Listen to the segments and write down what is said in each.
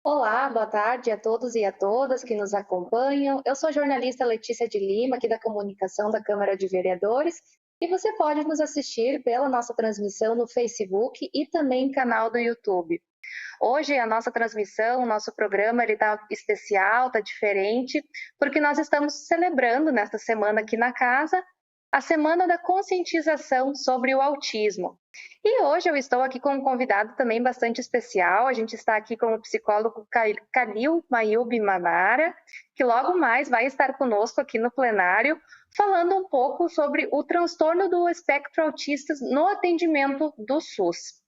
Olá, boa tarde a todos e a todas que nos acompanham. Eu sou a jornalista Letícia de Lima, aqui da Comunicação da Câmara de Vereadores, e você pode nos assistir pela nossa transmissão no Facebook e também em canal do YouTube. Hoje a nossa transmissão, o nosso programa, ele está especial, está diferente, porque nós estamos celebrando nesta semana aqui na casa a Semana da Conscientização sobre o Autismo. E hoje eu estou aqui com um convidado também bastante especial. A gente está aqui com o psicólogo Khalil Mayub Manara, que logo mais vai estar conosco aqui no plenário, falando um pouco sobre o transtorno do espectro autista no atendimento do SUS.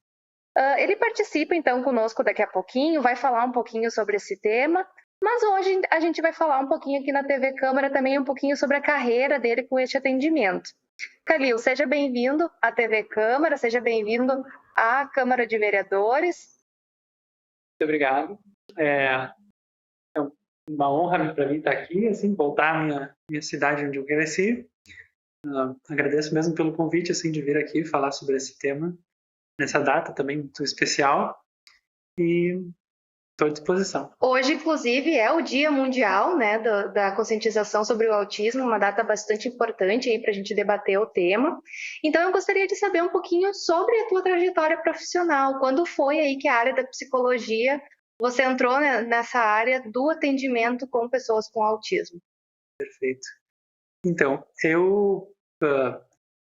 Ele participa então conosco daqui a pouquinho, vai falar um pouquinho sobre esse tema, mas hoje a gente vai falar um pouquinho aqui na TV Câmara também um pouquinho sobre a carreira dele com este atendimento. Calil, seja bem-vindo à TV Câmara, seja bem-vindo à Câmara de Vereadores. Muito obrigado. É uma honra para mim estar aqui, assim, voltar à minha cidade onde eu cresci. Agradeço mesmo pelo convite, assim, de vir aqui falar sobre esse tema nessa data também muito especial e estou à disposição. Hoje, inclusive, é o Dia Mundial, né, da conscientização sobre o autismo, uma data bastante importante aí para a gente debater o tema. Então, eu gostaria de saber um pouquinho sobre a tua trajetória profissional. Quando foi aí que a área da psicologia você entrou nessa área do atendimento com pessoas com autismo? Perfeito. Então, eu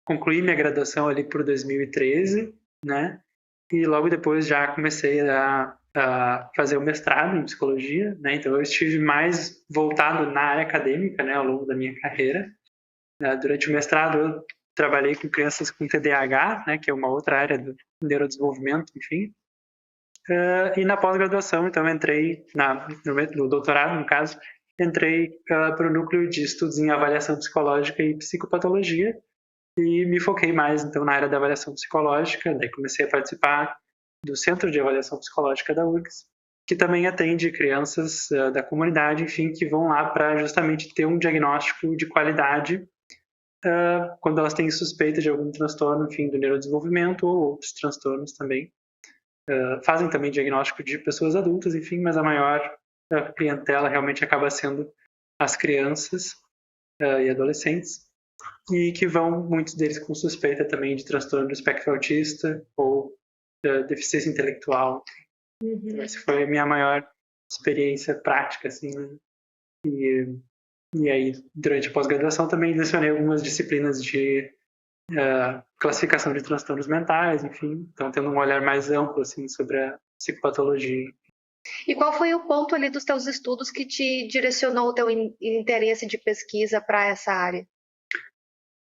concluí minha graduação ali por 2013, né? E logo depois já comecei a fazer o mestrado em psicologia, né? Então eu estive mais voltado na área acadêmica, né, ao longo da minha carreira. Durante o mestrado eu trabalhei com crianças com TDAH, né, que é uma outra área do neurodesenvolvimento, enfim. E na pós-graduação, então, entrei no doutorado, no caso, entrei para o núcleo de estudos em avaliação psicológica e psicopatologia e me foquei mais, então, na área da avaliação psicológica. Daí comecei a participar do Centro de Avaliação Psicológica da URGS, que também atende crianças da comunidade, enfim, que vão lá para justamente ter um diagnóstico de qualidade quando elas têm suspeita de algum transtorno, enfim, do neurodesenvolvimento ou outros transtornos também. Fazem também diagnóstico de pessoas adultas, enfim, mas a maior clientela realmente acaba sendo as crianças e adolescentes, e que vão, muitos deles com suspeita também de transtorno do espectro autista ou deficiência intelectual. Então, essa foi a minha maior experiência prática, assim, né? E aí, durante a pós-graduação, também lecionei algumas disciplinas de classificação de transtornos mentais, enfim, então tendo um olhar mais amplo, assim, sobre a psicopatologia. E qual foi o ponto ali dos teus estudos que te direcionou o teu interesse de pesquisa para essa área?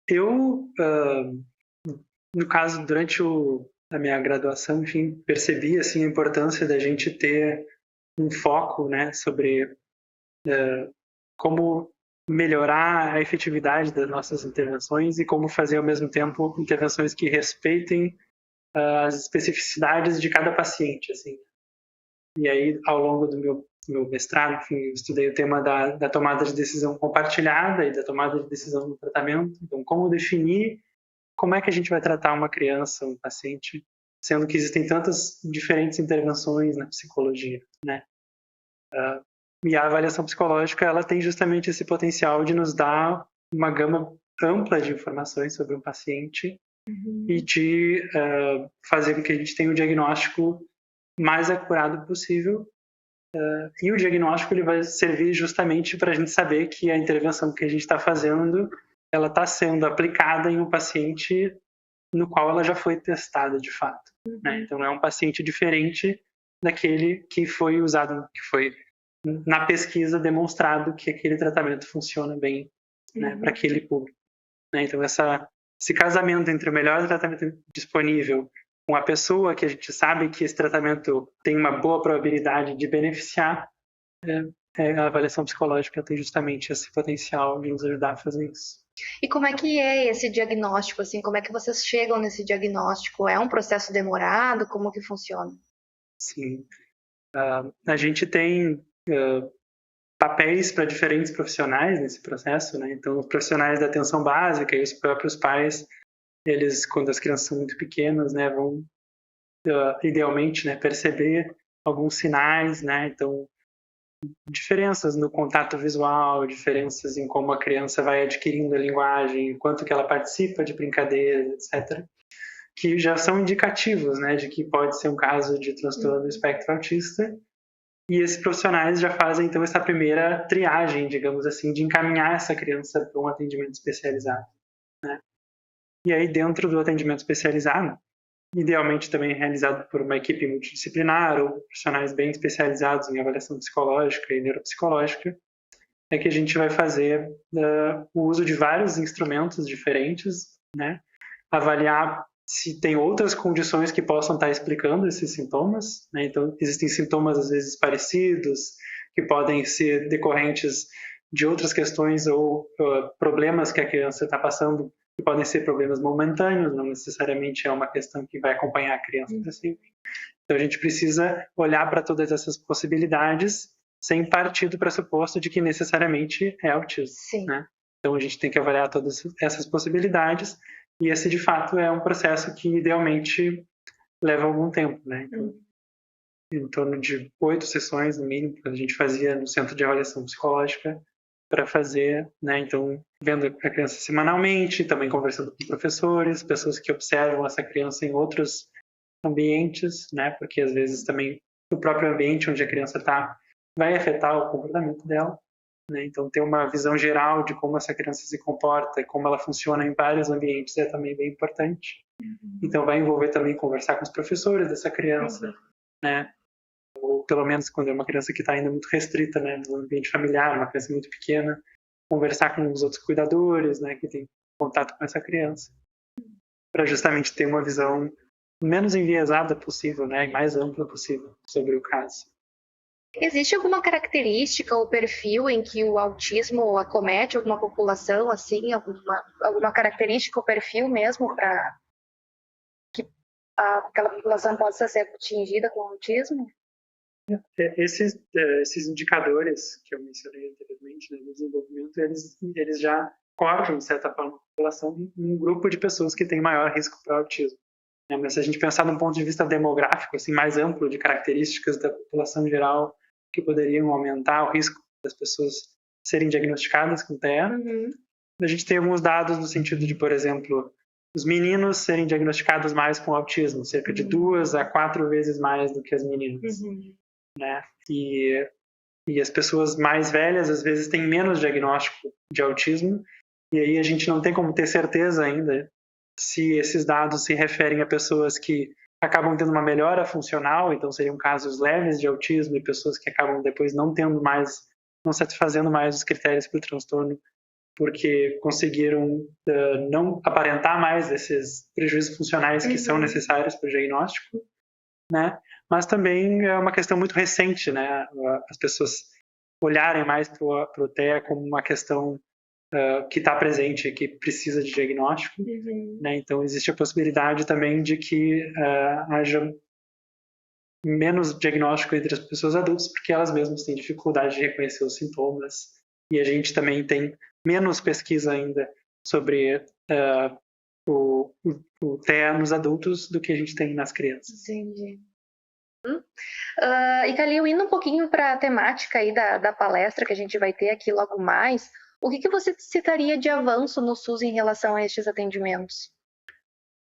Eu, no caso, durante a minha graduação, enfim, percebi, assim, a importância da gente ter um foco, né, sobre como melhorar a efetividade das nossas intervenções e como fazer, ao mesmo tempo, intervenções que respeitem as especificidades de cada paciente, assim. E aí, ao longo do meu mestrado, enfim, eu estudei o tema da tomada de decisão compartilhada e da tomada de decisão no tratamento. Então, como definir como é que a gente vai tratar uma criança, um paciente, sendo que existem tantas diferentes intervenções na psicologia, né? E a avaliação psicológica, ela tem justamente esse potencial de nos dar uma gama ampla de informações sobre um paciente e de fazer com que a gente tenha o diagnóstico mais acurado possível. E o diagnóstico ele vai servir justamente para a gente saber que a intervenção que a gente está fazendo, ela está sendo aplicada em um paciente no qual ela já foi testada de fato, né? Então é um paciente diferente daquele que foi usado, que foi na pesquisa demonstrado que aquele tratamento funciona bem, né, para aquele público, né? Então esse casamento entre o melhor tratamento disponível com a pessoa que a gente sabe que esse tratamento tem uma boa probabilidade de beneficiar, a avaliação psicológica tem justamente esse potencial de nos ajudar a fazer isso. E como é que é esse diagnóstico, assim, como é que vocês chegam nesse diagnóstico? É um processo demorado? Como que funciona? Sim. A gente tem papéis para diferentes profissionais nesse processo, né? Então, os profissionais da atenção básica e os próprios pais, eles, quando as crianças são muito pequenas, né, vão idealmente, né, perceber alguns sinais, né? Então, diferenças no contato visual, diferenças em como a criança vai adquirindo a linguagem, quanto que ela participa de brincadeiras, etc., que já são indicativos, né, de que pode ser um caso de transtorno do espectro autista. E esses profissionais já fazem, então, essa primeira triagem, digamos assim, de encaminhar essa criança para um atendimento especializado, né? E aí, dentro do atendimento especializado, idealmente também realizado por uma equipe multidisciplinar ou profissionais bem especializados em avaliação psicológica e neuropsicológica, é que a gente vai fazer o uso de vários instrumentos diferentes, né? Avaliar se tem outras condições que possam estar explicando esses sintomas, né? Então, existem sintomas às vezes parecidos, que podem ser decorrentes de outras questões ou problemas que a criança está passando, que podem ser problemas momentâneos, não necessariamente é uma questão que vai acompanhar a criança para sempre. Então, a gente precisa olhar para todas essas possibilidades sem partir do pressuposto de que necessariamente é autismo, né? Então, a gente tem que avaliar todas essas possibilidades e esse, de fato, é um processo que, idealmente, leva algum tempo, né? Então, em torno de 8 sessões, no mínimo, que a gente fazia no Centro de Avaliação Psicológica para fazer, né? Então, vendo a criança semanalmente, também conversando com professores, pessoas que observam essa criança em outros ambientes, né? Porque, às vezes, também o próprio ambiente onde a criança está vai afetar o comportamento dela, né? Então, ter uma visão geral de como essa criança se comporta e como ela funciona em vários ambientes é também bem importante. Então, vai envolver também conversar com os professores dessa criança, né? Ou pelo menos quando é uma criança que está ainda muito restrita, né, no ambiente familiar, uma criança muito pequena, conversar com os outros cuidadores, né, que tem contato com essa criança, para justamente ter uma visão menos enviesada possível, né, e mais ampla possível sobre o caso. Existe alguma característica ou perfil em que o autismo acomete alguma população, assim, alguma característica ou perfil mesmo para que aquela população possa ser atingida com autismo? Esses indicadores que eu mencionei anteriormente, né, no desenvolvimento, eles já colocam, de certa forma, a população em um grupo de pessoas que tem maior risco para autismo. Né? Mas se a gente pensar de um ponto de vista demográfico, assim, mais amplo, de características da população geral que poderiam aumentar o risco das pessoas serem diagnosticadas com TEA, a gente tem alguns dados no sentido de, por exemplo, os meninos serem diagnosticados mais com autismo, cerca de 2 a 4 vezes mais do que as meninas. Né? E as pessoas mais velhas às vezes têm menos diagnóstico de autismo, e aí a gente não tem como ter certeza ainda se esses dados se referem a pessoas que acabam tendo uma melhora funcional, então seriam casos leves de autismo, e pessoas que acabam depois não satisfazendo mais os critérios para o transtorno, porque conseguiram não aparentar mais esses prejuízos funcionais que são necessários para o diagnóstico, né? Mas também é uma questão muito recente, né? As pessoas olharem mais para o TEA como uma questão que está presente, que precisa de diagnóstico, né? Então existe a possibilidade também de que haja menos diagnóstico entre as pessoas adultas, porque elas mesmas têm dificuldade de reconhecer os sintomas, e a gente também tem menos pesquisa ainda sobre o TEA nos adultos do que a gente tem nas crianças. Entendi. E Kalil, indo um pouquinho para a temática aí da palestra que a gente vai ter aqui logo mais, o que você citaria de avanço no SUS em relação a estes atendimentos?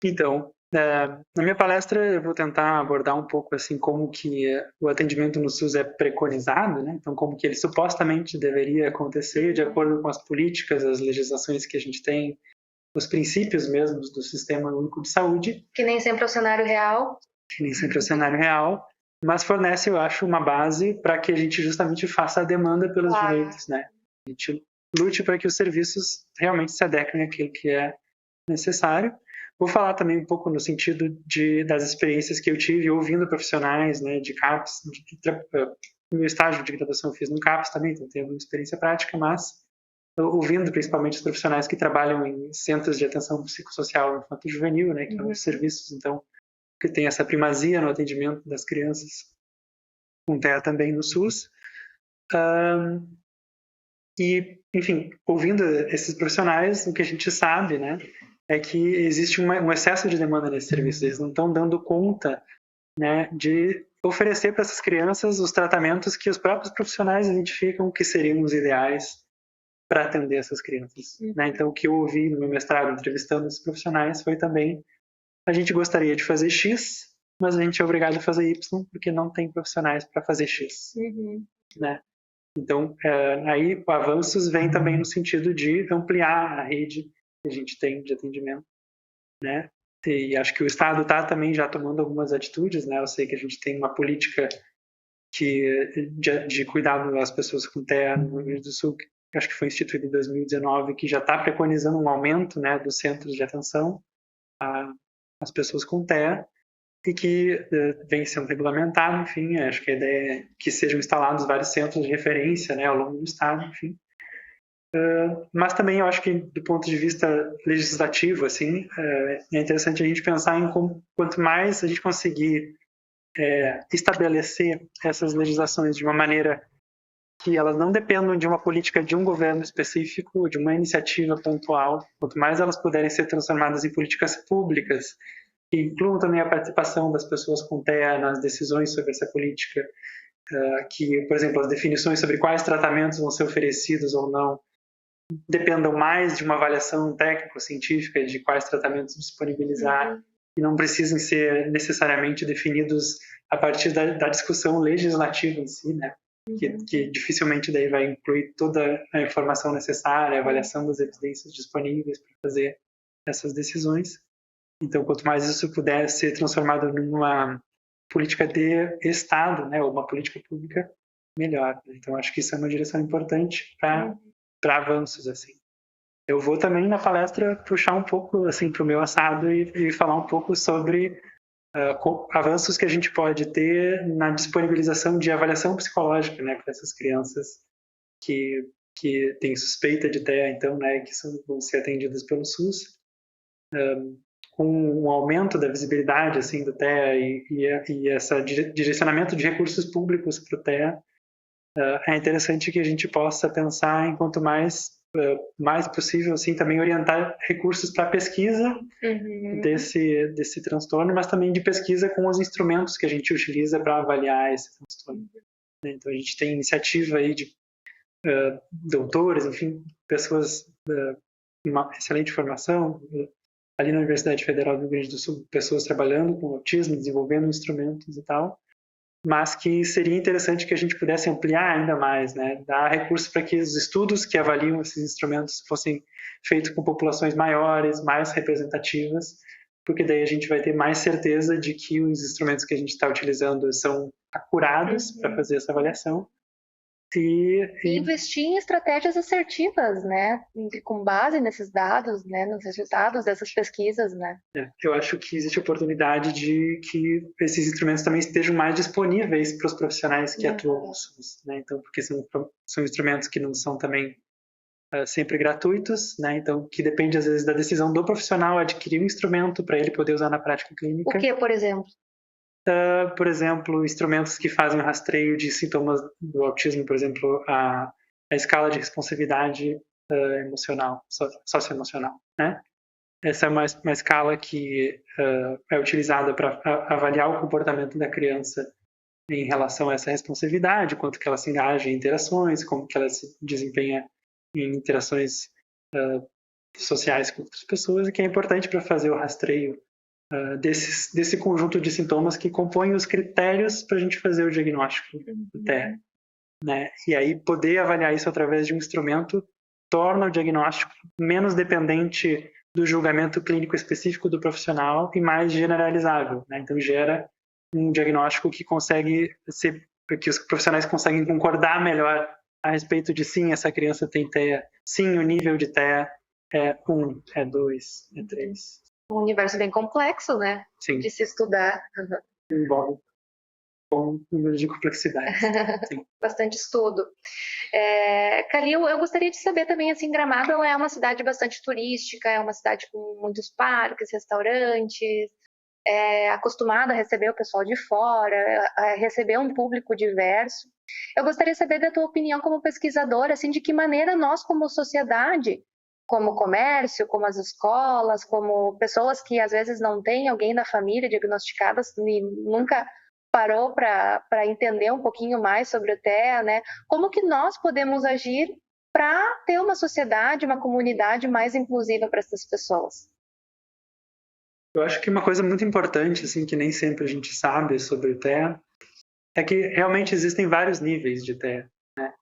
Então, na minha palestra eu vou tentar abordar um pouco assim como que o atendimento no SUS é preconizado, né? Então como que ele supostamente deveria acontecer de acordo com as políticas, as legislações que a gente tem, os princípios mesmos do Sistema Único de Saúde. Que nem sempre é o cenário real. Que nem sempre é o cenário real, mas fornece, eu acho, uma base para que a gente justamente faça a demanda pelos direitos, né? A gente lute para que os serviços realmente se adequem àquilo que é necessário. Vou falar também um pouco no sentido das experiências que eu tive ouvindo profissionais, né, de CAPS. No meu estágio de graduação eu fiz no CAPS também, então tenho uma experiência prática, mas ouvindo principalmente os profissionais que trabalham em centros de atenção psicossocial infanto-juvenil, né, que são os serviços, então, que tem essa primazia no atendimento das crianças com TEA também no SUS. E, enfim, ouvindo esses profissionais, o que a gente sabe, né, é que existe um excesso de demanda nesse serviço. Eles não estão dando conta né, de oferecer para essas crianças os tratamentos que os próprios profissionais identificam que seriam os ideais para atender essas crianças. Né? Então, o que eu ouvi no meu mestrado entrevistando esses profissionais foi também: a gente gostaria de fazer X, mas a gente é obrigado a fazer Y porque não tem profissionais para fazer X. Né? Então, aí o avanços vem também no sentido de ampliar a rede que a gente tem de atendimento, né? E acho que o Estado está também já tomando algumas atitudes, né? Eu sei que a gente tem uma política de cuidado das pessoas com TEA no Rio Grande do Sul, que acho que foi instituída em 2019, que já está preconizando um aumento, né, dos centros de atenção às pessoas com TEA, e que vem sendo regulamentado, enfim, acho que a ideia é que sejam instalados vários centros de referência, né, ao longo do estado, enfim. Mas também eu acho que, do ponto de vista legislativo, assim, é interessante a gente pensar em como, quanto mais a gente conseguir estabelecer essas legislações de uma maneira que elas não dependam de uma política de um governo específico, de uma iniciativa pontual, quanto mais elas puderem ser transformadas em políticas públicas, que incluam também a participação das pessoas com TEA nas decisões sobre essa política, que, por exemplo, as definições sobre quais tratamentos vão ser oferecidos ou não dependam mais de uma avaliação técnico-científica de quais tratamentos disponibilizar, e não precisem ser necessariamente definidos a partir da discussão legislativa em si, né? Que dificilmente daí vai incluir toda a informação necessária, a avaliação das evidências disponíveis para fazer essas decisões. Então, quanto mais isso puder ser transformado numa política de Estado, né, ou uma política pública, melhor. Então, acho que isso é uma direção importante para avanços, assim. Eu vou também na palestra puxar um pouco assim para o meu assado e falar um pouco sobre avanços que a gente pode ter na disponibilização de avaliação psicológica, né, para essas crianças que têm suspeita de TEA, então, né, que vão ser atendidas pelo SUS. Com um aumento da visibilidade assim do TEA e esse direcionamento de recursos públicos para o TEA, é interessante que a gente possa pensar em quanto mais possível assim também orientar recursos para pesquisa desse transtorno, mas também de pesquisa com os instrumentos que a gente utiliza para avaliar esse transtorno. Então a gente tem iniciativa aí de doutores, enfim, pessoas de uma excelente formação ali na Universidade Federal do Rio Grande do Sul, pessoas trabalhando com autismo, desenvolvendo instrumentos e tal, mas que seria interessante que a gente pudesse ampliar ainda mais, né? Dar recursos para que os estudos que avaliam esses instrumentos fossem feitos com populações maiores, mais representativas, porque daí a gente vai ter mais certeza de que os instrumentos que a gente está utilizando são acurados para fazer essa avaliação. E investir em estratégias assertivas, né? Com base nesses dados, né? Nos resultados dessas pesquisas, né? Eu acho que existe oportunidade de que esses instrumentos também estejam mais disponíveis para os profissionais que atuam no SUS, né? Então, porque são instrumentos que não são também sempre gratuitos, né? Então, que depende às vezes da decisão do profissional adquirir um instrumento para ele poder usar na prática clínica. O que, por exemplo? Por exemplo, instrumentos que fazem o rastreio de sintomas do autismo, por exemplo, a escala de responsividade emocional, socioemocional, né? Essa é uma escala que é utilizada para avaliar o comportamento da criança em relação a essa responsividade, quanto que ela se engaja em interações, como que ela se desempenha em interações sociais com outras pessoas, e que é importante para fazer o rastreio desse conjunto de sintomas que compõem os critérios para a gente fazer o diagnóstico do TEA. Né? E aí poder avaliar isso através de um instrumento torna o diagnóstico menos dependente do julgamento clínico específico do profissional e mais generalizável. Né? Então gera um diagnóstico que que os profissionais conseguem concordar melhor a respeito de sim, essa criança tem TEA, sim, o nível de TEA é 1, é 2, é 3. Um universo bem complexo, né? Sim. De se estudar. Envolve bom número de complexidade. Bastante estudo. Calil, eu gostaria de saber também, assim, Gramado é uma cidade bastante turística, é uma cidade com muitos parques, restaurantes, acostumada a receber o pessoal de fora, a receber um público diverso. Eu gostaria de saber da tua opinião como pesquisadora, assim, de que maneira nós, como sociedade, como o comércio, como as escolas, como pessoas que às vezes não têm alguém da família diagnosticadas e nunca parou para entender um pouquinho mais sobre o TEA, né? Como que nós podemos agir para ter uma sociedade, uma comunidade mais inclusiva para essas pessoas? Eu acho que uma coisa muito importante, assim, que nem sempre a gente sabe sobre o TEA, é que realmente existem vários níveis de TEA, né?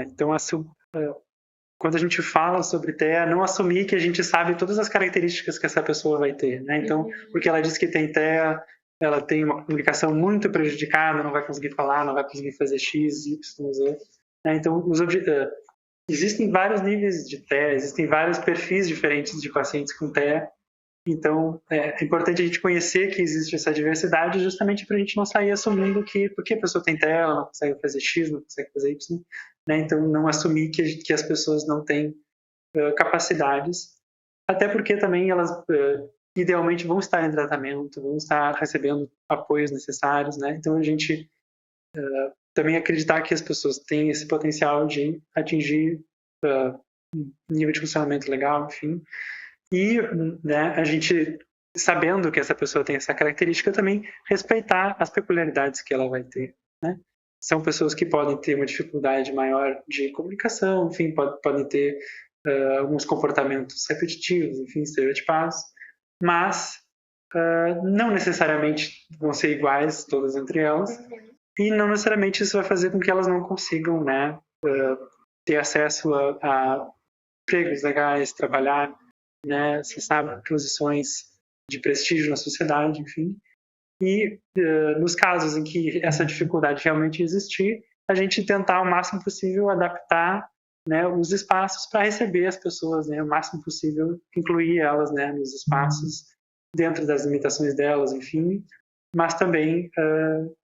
Então, quando a gente fala sobre TEA, não assumir que a gente sabe todas as características que essa pessoa vai ter, né? Então, porque ela diz que tem TEA, ela tem uma comunicação muito prejudicada, não vai conseguir falar, não vai conseguir fazer X, Y, Z. Né? Então, existem vários níveis de TEA, existem vários perfis diferentes de pacientes com TEA. Então, é importante a gente conhecer que existe essa diversidade justamente para a gente não sair assumindo que porque a pessoa tem TEA, ela não consegue fazer X, não consegue fazer Y, né? Então, não assumir que as pessoas não têm capacidades, até porque também elas idealmente vão estar em tratamento, vão estar recebendo apoios necessários, né? Então, a gente também acreditar que as pessoas têm esse potencial de atingir um nível de funcionamento legal, enfim. E, né, a gente, sabendo que essa pessoa tem essa característica, também respeitar as peculiaridades que ela vai ter, né? São pessoas que podem ter uma dificuldade maior de comunicação, enfim, podem ter alguns comportamentos repetitivos, enfim, estereotipados, mas não necessariamente vão ser iguais todas entre elas, e não necessariamente isso vai fazer com que elas não consigam, né, ter acesso a empregos legais, trabalhar, né, você sabe, posições de prestígio na sociedade, enfim. E nos casos em que essa dificuldade realmente existir, a gente tentar o máximo possível adaptar, né, os espaços para receber as pessoas, né, o máximo possível incluir elas, né, nos espaços dentro das limitações delas, enfim, mas também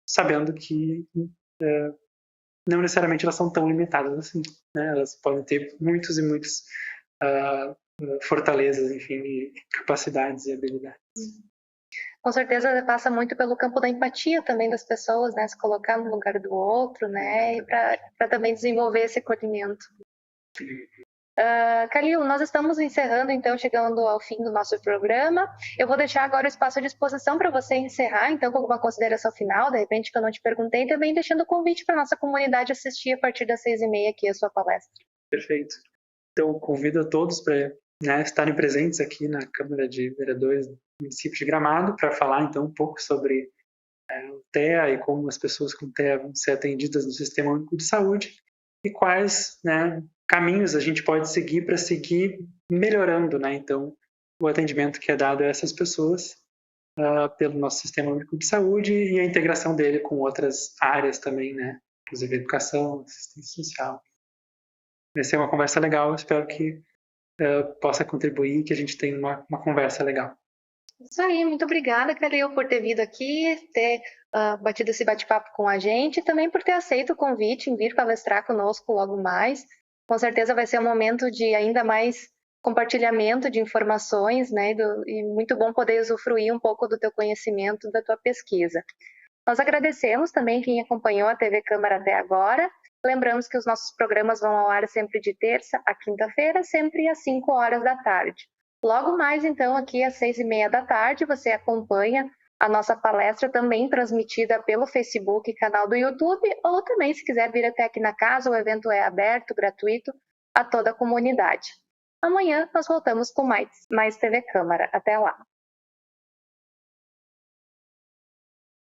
sabendo que não necessariamente elas são tão limitadas assim, né? Elas podem ter muitos e muitos fortalezas, enfim, e capacidades e habilidades. Com certeza passa muito pelo campo da empatia também das pessoas, né? Se colocar no lugar do outro, né? E para também desenvolver esse acolhimento. Kalil, nós estamos encerrando, então, chegando ao fim do nosso programa. Eu vou deixar agora o espaço à disposição para você encerrar, então, com alguma consideração final, de repente, que eu não te perguntei, também deixando o convite para a nossa comunidade assistir a partir das 6h30 aqui a sua palestra. Perfeito. Então, convido a todos para, né, estarem presentes aqui na Câmara de Vereadores do município de Gramado para falar, então, um pouco sobre o TEA e como as pessoas com TEA vão ser atendidas no Sistema Único de Saúde e quais, né, caminhos a gente pode seguir para seguir melhorando, né, então, o atendimento que é dado a essas pessoas pelo nosso Sistema Único de Saúde e a integração dele com outras áreas também, né, inclusive educação, assistência social. Vai ser uma conversa legal, espero que possa contribuir, que a gente tenha uma conversa legal. Isso aí, muito obrigada, Kalil, por ter vindo aqui, ter batido esse bate-papo com a gente e também por ter aceito o convite em vir palestrar conosco logo mais. Com certeza vai ser um momento de ainda mais compartilhamento de informações, né, e muito bom poder usufruir um pouco do teu conhecimento, da tua pesquisa. Nós agradecemos também quem acompanhou a TV Câmara até agora. Lembramos que os nossos programas vão ao ar sempre de terça a quinta-feira, sempre às 5 horas da tarde. Logo mais, então, aqui às 6h30 da tarde, você acompanha a nossa palestra também transmitida pelo Facebook e canal do YouTube, ou também, se quiser vir até aqui na casa, o evento é aberto, gratuito, a toda a comunidade. Amanhã nós voltamos com mais TV Câmara. Até lá!